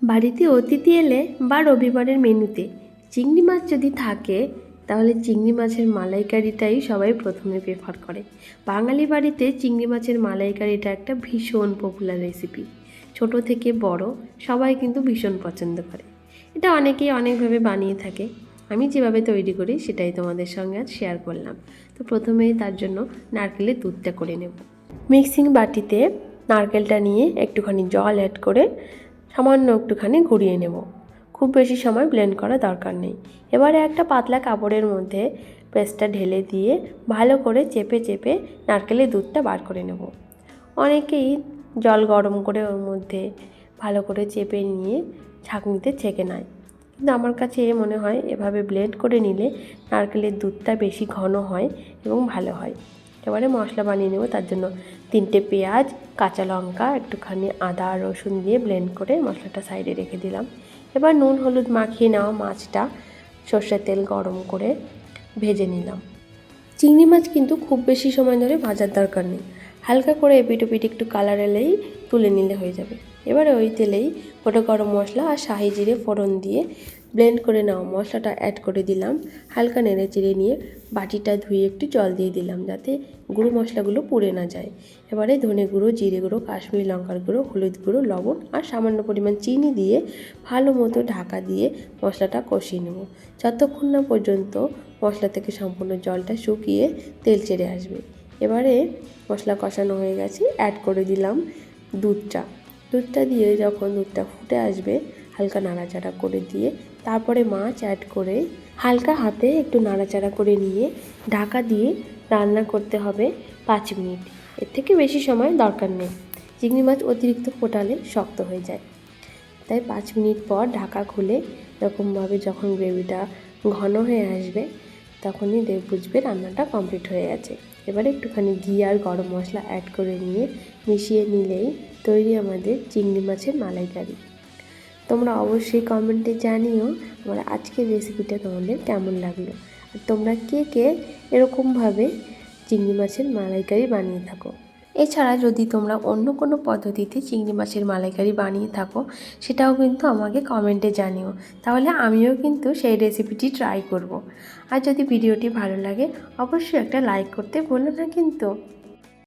বাড়িতে অতিথি এলে বা রবিবারের মেনুতে চিংড়ি মাছ যদি থাকে তাহলে চিংড়ি মাছের মালাইকারিটাই সবাই প্রথমে প্রেফার করে। বাঙালি বাড়িতে চিংড়ি মাছের মালাইকারিটা একটা ভীষণ পপুলার রেসিপি। ছোট থেকে বড় সবাই কিন্তু ভীষণ পছন্দ করে। এটা অনেকেই অনেকভাবে বানিয়ে থাকে। আমি যেভাবে তৈরি করি সেটাই তোমাদের সঙ্গে আজ শেয়ার করলাম। তো প্রথমেই তার জন্য নারকেলের দুধটা করে নেব। মিক্সিং বাটিতে নারকেলটা নিয়ে একটুখানি জল অ্যাড করে সামান্য একটুখানি ঘুরিয়ে নেব। খুব বেশি সময় ব্লেন্ড করা দরকার নেই। এবারে একটা পাতলা কাপড়ের মধ্যে পেস্টটা ঢেলে দিয়ে ভালো করে চেপে চেপে নারকেলের দুধটা বার করে নেব। অনেকেই জল গরম করে ওর মধ্যে ভালো করে চেপে নিয়ে ছাঁকনিতে ছেঁকে নেয়, কিন্তু আমার কাছে মনে হয় এভাবে ব্লেন্ড করে নিলে নারকেলের দুধটা বেশি ঘন হয় এবং ভালো হয়। এবারে মশলা বানিয়ে নেব। তার জন্য 3টে পেঁয়াজ, কাঁচা লঙ্কা, একটুখানি আদা রসুন দিয়ে ব্লেন্ড করে মশলাটা সাইডে রেখে দিলাম। এবার নুন হলুদ মাখিয়ে নেওয়া মাছটা সর্ষের তেল গরম করে ভেজে নিলাম। চিংড়ি মাছ কিন্তু খুব বেশি সময় ধরে ভাজার দরকার নেই, হালকা করে এপিট ওপিট একটু কালার এলেই তুলে নিলে হয়ে যাবে। এবারে ওই তেলেই গোটা গরম মশলা আর শাহি জিরে ফোড়ন দিয়ে ব্লেন্ড করে নেওয়া মশলাটা অ্যাড করে দিলাম। হালকা নেড়ে চেড়ে নিয়ে বাটিটা ধুয়ে একটু জল দিয়ে দিলাম যাতে গুঁড়ো মশলাগুলো পুড়ে না যায়। এবারে ধনে গুঁড়ো, জিরে গুঁড়ো, কাশ্মীরি লঙ্কার গুঁড়ো, হলুদ গুঁড়ো, লবণ আর সামান্য পরিমাণ চিনি দিয়ে ভালো মতো ঢাকা দিয়ে মশলাটা কষিয়ে নেব যতক্ষণ না পর্যন্ত মশলা থেকে সম্পূর্ণ জলটা শুকিয়ে তেল ছেড়ে আসবে। এবারে মশলা কষানো হয়ে গেছে, অ্যাড করে দিলাম দুধটা দিয়ে যখন দুধটা ফুটে আসবে হালকা নাড়াচাড়া করে দিয়ে তারপরে মাছ অ্যাড করে হালকা হাতে একটু নাড়াচাড়া করে নিয়ে ঢাকা দিয়ে রান্না করতে হবে 5 মিনিট। এর থেকে বেশি সময় দরকার নেই, চিংড়ি মাছ অতিরিক্ত ফোটালে শক্ত হয়ে যায়। তাই 5 মিনিট পর ঢাকা খুলে এরকমভাবে যখন গ্রেভিটা ঘন হয়ে আসবে তখনই বুঝবে রান্নাটা কমপ্লিট হয়ে গেছে। এবারে একটুখানি ঘি আর গরম মশলা অ্যাড করে নিয়ে মিশিয়ে নিলেই তৈরি আমাদের চিংড়ি মাছের মালাইকারি। তোমরা অবশ্যই কমেন্টে জানিও আমার আজকের রেসিপিটা তোমাদের কেমন লাগলো, আর তোমরা কে কে এরকমভাবে চিংড়ি মাছের মালাইকারি বানিয়ে থাকো। এছাড়া যদি তোমরা অন্য কোনো পদ্ধতিতে চিংড়ি মাছের মালাইকারি বানিয়ে থাকো সেটাও কিন্তু আমাকে কমেন্টে জানিও, তাহলে আমিও কিন্তু সেই রেসিপিটি ট্রাই করব। আর যদি ভিডিওটি ভালো লাগে অবশ্যই একটা লাইক করতে ভুলো না কিন্তু।